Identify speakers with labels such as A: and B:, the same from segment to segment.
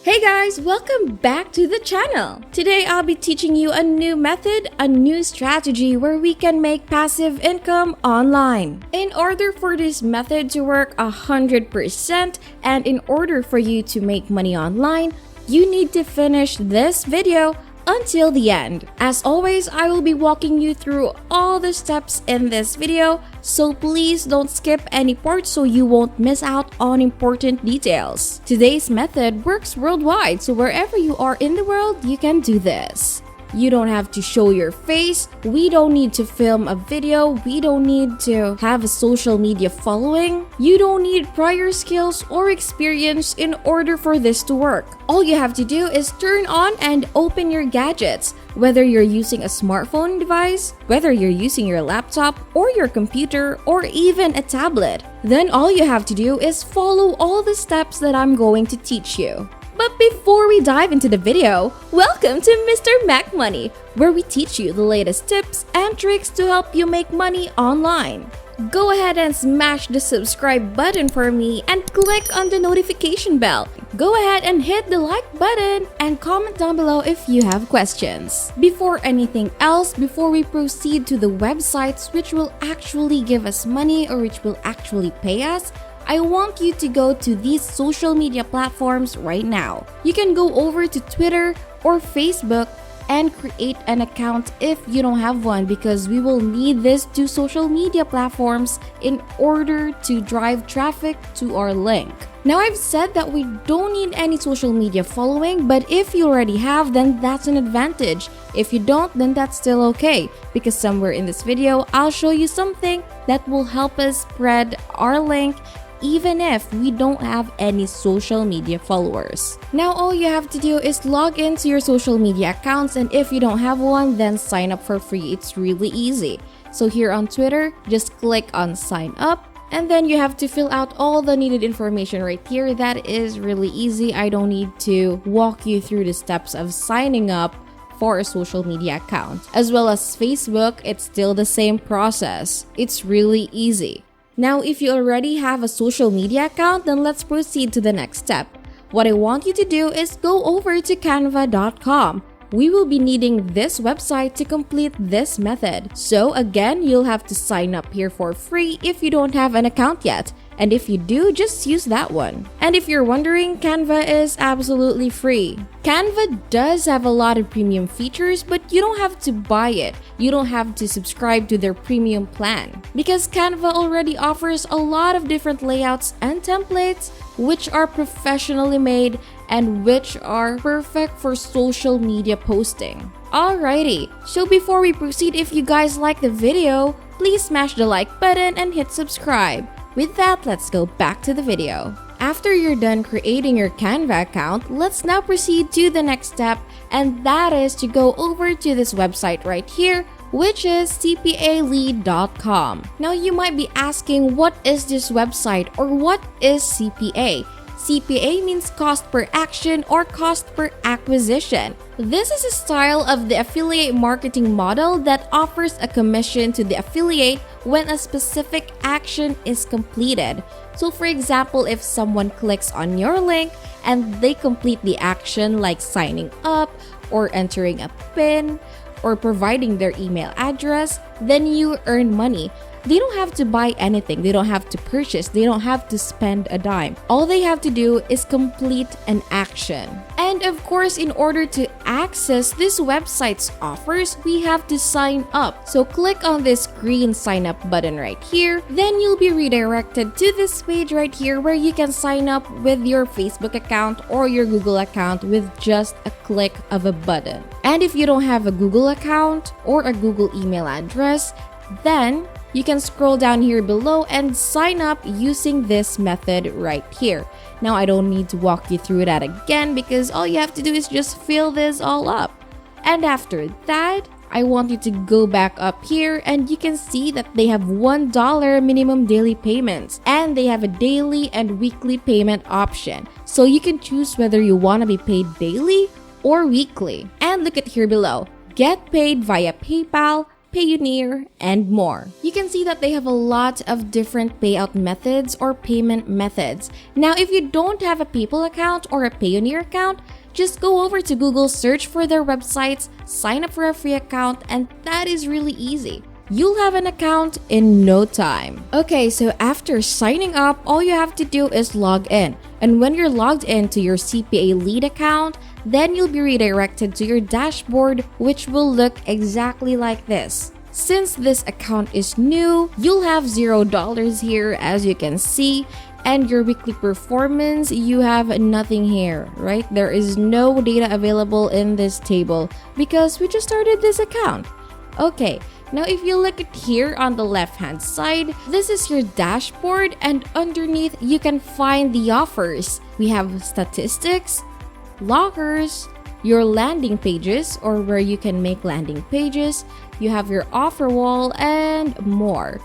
A: Hey guys, welcome back to the channel. Today I'll be teaching you a new method, a new strategy where we can make passive income online. In order for this method to work 100% and in order for you to make money online, you need to finish this video until the end. As always, I will be walking you through all the steps in this video, so please don't skip any part so you won't miss out on important details. Today's method works worldwide, so wherever you are in the world, you can do this. You don't have to show your face, we don't need to film a video, we don't need to have a social media following, you don't need prior skills or experience in order for this to work. All you have to do is turn on and open your gadgets, whether you're using a smartphone device, whether you're using your laptop or your computer or even a tablet. Then all you have to do is follow all the steps that I'm going to teach you. But before we dive into the video, welcome to Mr. Mac Money, where we teach you the latest tips and tricks to help you make money online. Go ahead and smash the subscribe button for me and click on the notification bell. Go ahead and hit the like button and comment down below if you have questions. Before anything else, before we proceed to the websites which will actually give us money or which will actually pay us, I want you to go to these social media platforms right now. You can go over to Twitter or Facebook and create an account if you don't have one, because we will need these two social media platforms in order to drive traffic to our link. Now, I've said that we don't need any social media following, but if you already have, then that's an advantage. If you don't, then that's still okay, because somewhere in this video, I'll show you something that will help us spread our link even if we don't have any social media followers. Now all you have to do is log into your social media accounts, and if you don't have one, then sign up for free. It's really easy. So here on Twitter, just click on sign up, and then you have to fill out all the needed information right here. That is really easy. I don't need to walk you through the steps of signing up for a social media account. As well as Facebook, it's still the same process. It's really easy. Now, if you already have a social media account, then let's proceed to the next step. What I want you to do is go over to canva.com. We will be needing this website to complete this method. So again, you'll have to sign up here for free if you don't have an account yet. And if you do, just use that one. And if you're wondering, Canva is absolutely free. Canva does have a lot of premium features, but you don't have to buy it. You don't have to subscribe to their premium plan, because Canva already offers a lot of different layouts and templates which are professionally made and which are perfect for social media posting. Alrighty, so before we proceed, if you guys like the video, please smash the like button and hit subscribe. With that, let's go back to the video. After you're done creating your Canva account, let's now proceed to the next step, and that is to go over to this website right here, which is CPALead.com. Now you might be asking, what is this website, or what is CPA? CPA means cost per action or cost per acquisition. This is a style of the affiliate marketing model that offers a commission to the affiliate when a specific action is completed. So for example, if someone clicks on your link and they complete the action like signing up or entering a PIN or providing their email address, then you earn money. They don't have to buy anything, they don't have to purchase, they don't have to spend a dime. All they have to do is complete an action. And of course, in order to access this website's offers, we have to sign up. So click on this green sign up button right here. Then you'll be redirected to this page right here where you can sign up with your Facebook account or your Google account with just a click of a button. And if you don't have a Google account or a Google email address, then you can scroll down here below and sign up using this method right here. Now, I don't need to walk you through that again because all you have to do is just fill this all up. And after that, I want you to go back up here and you can see that they have $1 minimum daily payments and they have a daily and weekly payment option. So you can choose whether you want to be paid daily or weekly. And look at here below, get paid via PayPal, Payoneer, and more. You can see that they have a lot of different payout methods or payment methods. Now, if you don't have a PayPal account or a Payoneer account, just go over to Google, search for their websites, sign up for a free account, and that is really easy. You'll have an account in no time. Okay, so after signing up, all you have to do is log in. And when you're logged in to your CPALead account, then you'll be redirected to your dashboard, which will look exactly like this. Since this account is new, you'll have $0 here, as you can see, and your weekly performance, you have nothing here, right? There is no data available in this table because we just started this account. Okay, now if you look at here on the left hand side, this is your dashboard, and underneath you can find the offers. We have statistics, lockers, your landing pages, or where you can make landing pages, you have your offer wall, and more.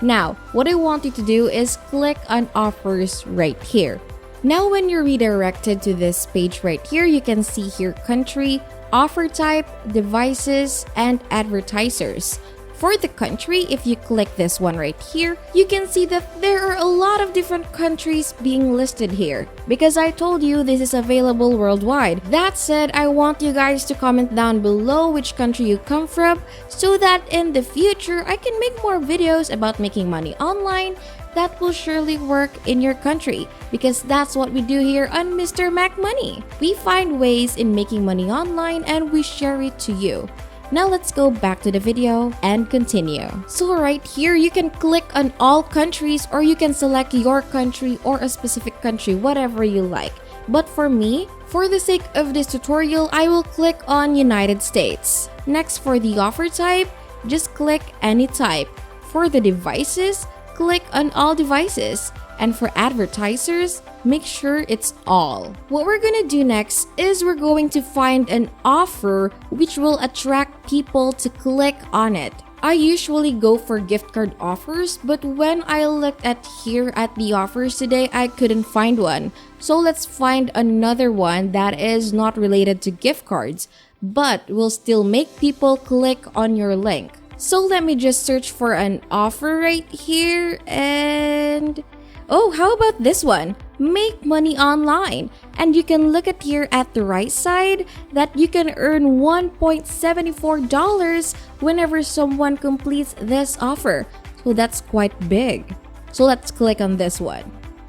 A: Now, what I want you to do is click on offers right here. Now when you're redirected to this page right here, you can see here country, offer type, devices, and advertisers. For the country, if you click this one right here, you can see that there are a lot of different countries being listed here because I told you this is available worldwide. That said, I want you guys to comment down below which country you come from so that in the future, I can make more videos about making money online that will surely work in your country because that's what we do here on Mr. Mac Money. We find ways in making money online and we share it to you. Now let's go back to the video and continue. So right here, you can click on all countries or you can select your country or a specific country, whatever you like. But for me, for the sake of this tutorial, I will click on United States. Next, for the offer type, just click any type. For the devices, click on all devices. And for advertisers, make sure it's all. What we're gonna do next is we're going to find an offer which will attract people to click on it. I usually go for gift card offers, but when I looked at here at the offers today, I couldn't find one. So let's find another one that is not related to gift cards, but will still make people click on your link. So let me just search for an offer right here and... oh, how about this one? Make money online. And you can look at here at the right side that you can earn $1.74 whenever someone completes this offer. So that's quite big. So let's click on this one.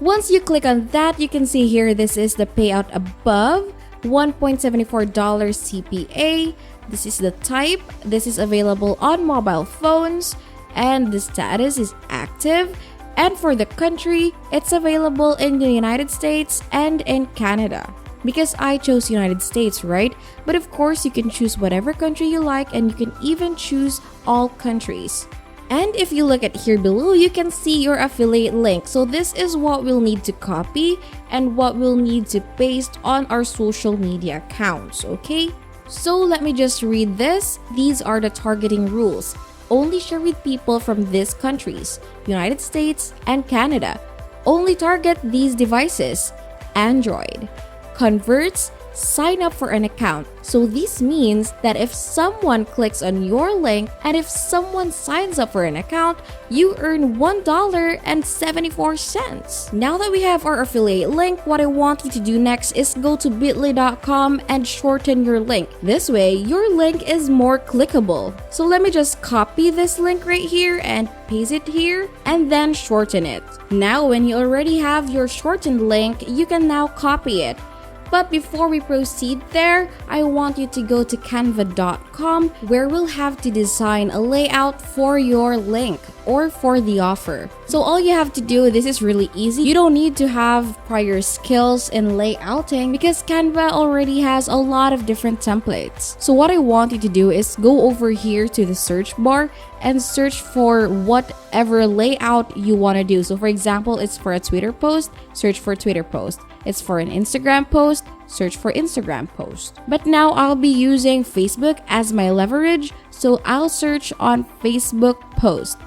A: Once you click on that, you can see here this is the payout above, $1.74 CPA. This is the type. This is available on mobile phones and the status is active. And for the country, it's available in the United States and in Canada. Because I chose United States, right? But of course, you can choose whatever country you like and you can even choose all countries. And if you look at here below, you can see your affiliate link. So this is what we'll need to copy and what we'll need to paste on our social media accounts, okay? So let me just read this. These are the targeting rules. Only share with people from these countries, United States and Canada. Only target these devices, Android. Converts, sign up for an account. So this means that if someone clicks on your link and if someone signs up for an account, you earn $1.74. Now that we have our affiliate link, what I want you to do next is go to bit.ly.com and shorten your link. This way, your link is more clickable. So let me just copy this link right here and paste it here and then shorten it. Now, when you already have your shortened link, you can now copy it. But before we proceed there, I want you to go to canva.com where we'll have to design a layout for your link or for the offer. So all you have to do, this is really easy. You don't need to have prior skills in layouting because Canva already has a lot of different templates. So what I want you to do is go over here to the search bar and search for whatever layout you want to do. So for example, it's for a Twitter post, search for Twitter post. It's for an Instagram post, search for Instagram post. But now I'll be using Facebook as my leverage, so I'll search on Facebook post.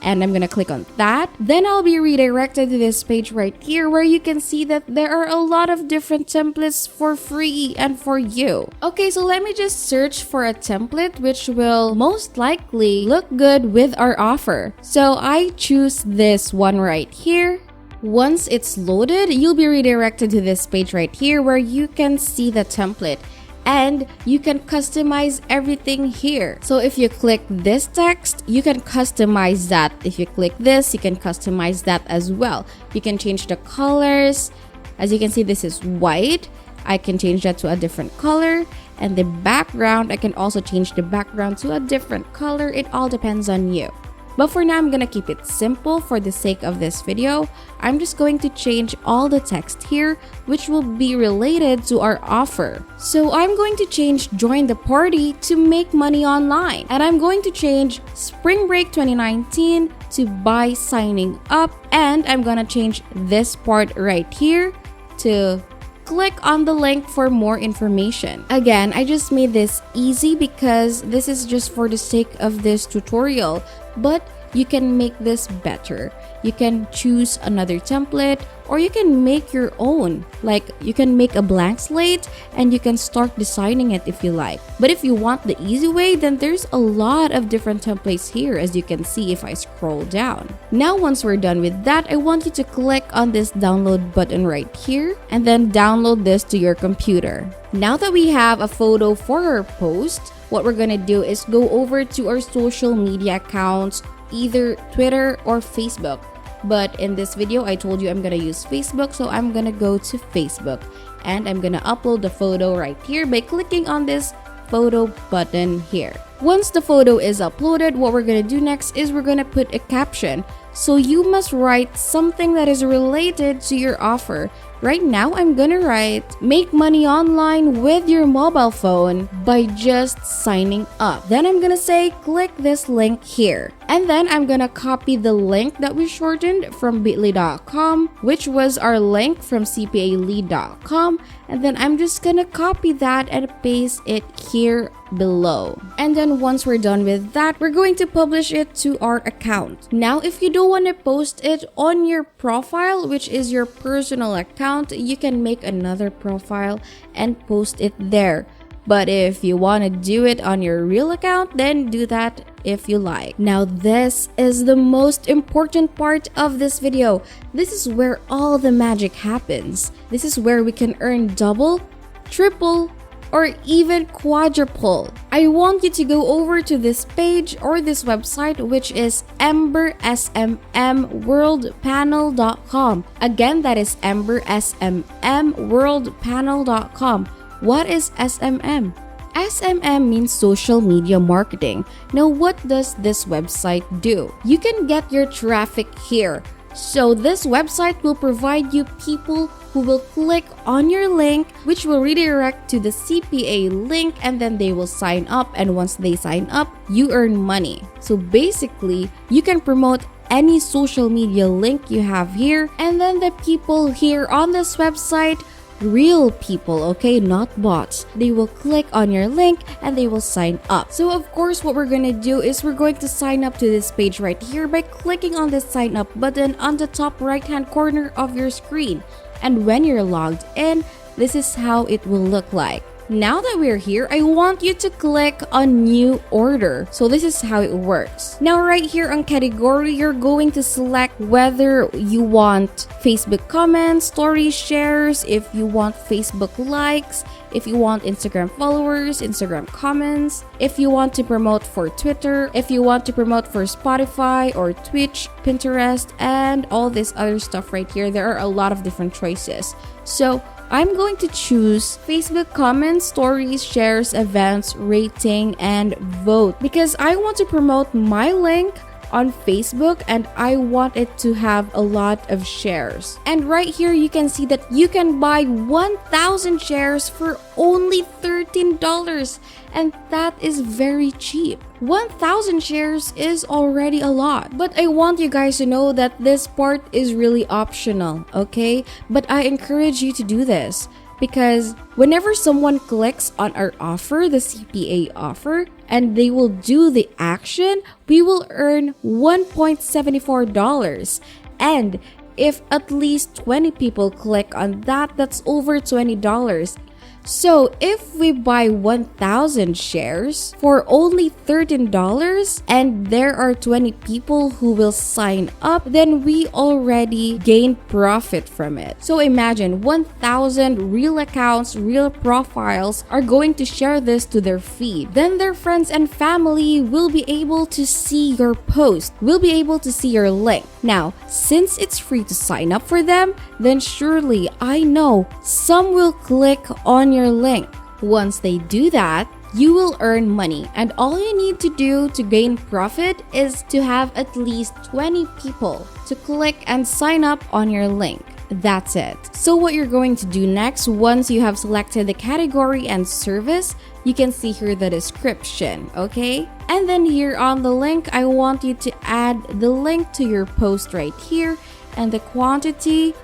A: and I'm gonna click on that. Then I'll be redirected to this page right here where you can see that there are a lot of different templates for free and for you. Okay, so let me just search for a template which will most likely look good with our offer. So I choose this one right here. Once it's loaded, you'll be redirected to this page right here where you can see the template. And you can customize everything here. So if you click this text, you can customize that. If you click this, you can customize that as well. You can change the colors. As you can see, this is white. I can change that to a different color. And the background, I can also change the background to a different color. It all depends on you. But for now, I'm gonna keep it simple for the sake of this video. I'm just going to change all the text here, which will be related to our offer. So I'm going to change join the party to make money online. And I'm going to change spring break 2019 to by signing up. And I'm gonna change this part right here to click on the link for more information. Again, I just made this easy because this is just for the sake of this tutorial, but you can make this better. You can choose another template or you can make your own. Like you can make a blank slate and you can start designing it if you like. But if you want the easy way, then there's a lot of different templates here, as you can see if I scroll down. Now once we're done with that, I want you to click on this download button right here and then download this to your computer. Now that we have a photo for our post, what we're gonna do is go over to our social media accounts, either Twitter or Facebook. But in this video, I told you I'm gonna use Facebook, so I'm gonna go to Facebook and I'm gonna upload the photo right here by clicking on this photo button here. Once the photo is uploaded, what we're gonna do next is we're gonna put a caption. So you must write something that is related to your offer. Right now, I'm gonna write, make money online with your mobile phone by just signing up. Then I'm gonna say, click this link here. And then I'm gonna copy the link that we shortened from bit.ly.com, which was our link from CPALead.com. And then I'm just gonna copy that and paste it here below. And then once we're done with that, we're going to publish it to our account. Now, if you don't want to post it on your profile, which is your personal account, you can make another profile and post it there. But if you want to do it on your real account, then do that if you like. Now, this is the most important part of this video. This is where all the magic happens. This is where we can earn double, triple, or even quadruple. I want you to go over to this page or this website, which is embersmmworldpanel.com. Again, that is embersmmworldpanel.com. What is SMM? SMM means social media marketing. Now, what does this website do? You can get your traffic here. So this website will provide you people who will click on your link, which will redirect to the CPA link, and then they will sign up. And once they sign up, you earn money. So basically, you can promote any social media link you have here, and then the people here on this website, real people, okay, not bots, they will click on your link and they will sign up. So of course, what we're gonna do is we're going to sign up to this page right here by clicking on this sign up button on the top right hand corner of your screen. And when you're logged in, this is how it will look like. Now that we're here, I want you to click on new order. So this is how it works. Now right here on category, you're going to select whether you want Facebook comments, stories, shares, if you want Facebook likes, if you want Instagram followers, Instagram comments, if you want to promote for Twitter, if you want to promote for Spotify or Twitch, Pinterest, and all this other stuff right here. There are a lot of different choices. So I'm going to choose Facebook comments, stories, shares, events, rating, and vote because I want to promote my link on Facebook and I want it to have a lot of shares. And right here you can see that you can buy 1,000 shares for only $13, and that is very cheap. 1,000 shares is already a lot, but I want you guys to know that this part is really optional, okay? But I encourage you to do this because whenever someone clicks on our offer, the CPA offer, and they will do the action, we will earn $1.74. And if at least 20 people click on that, that's over $20. So if we buy 1,000 shares for only $13 and there are 20 people who will sign up, then we already gain profit from it. So imagine 1,000 real accounts, real profiles are going to share this to their feed. Then their friends and family will be able to see your post, will be able to see your link. Now, since it's free to sign up for them, then surely I know some will click on your link. Once they do that, you will earn money, and all you need to do to gain profit is to have at least 20 people to click and sign up on your link. That's it. So what you're going to do next, once you have selected the category and service, you can see here the description, okay? And then here on the link, I want you to add the link to your post right here, and the quantity,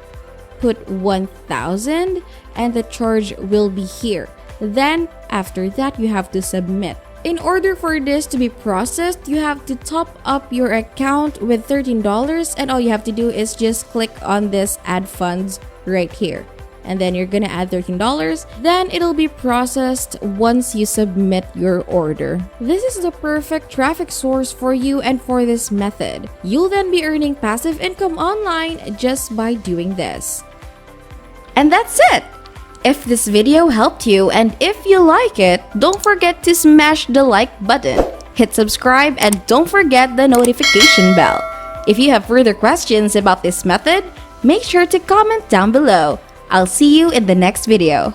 A: put 1,000, and the charge will be here. Then after that, you have to submit. In order for this to be processed, you have to top up your account with $13, and all you have to do is just click on this add funds right here. And then you're gonna add $13. Then it'll be processed once you submit your order. This is the perfect traffic source for you and for this method. You'll then be earning passive income online just by doing this. And that's it! If this video helped you and if you like it, don't forget to smash the like button, hit subscribe, and don't forget the notification bell. If you have further questions about this method, make sure to comment down below. I'll see you in the next video.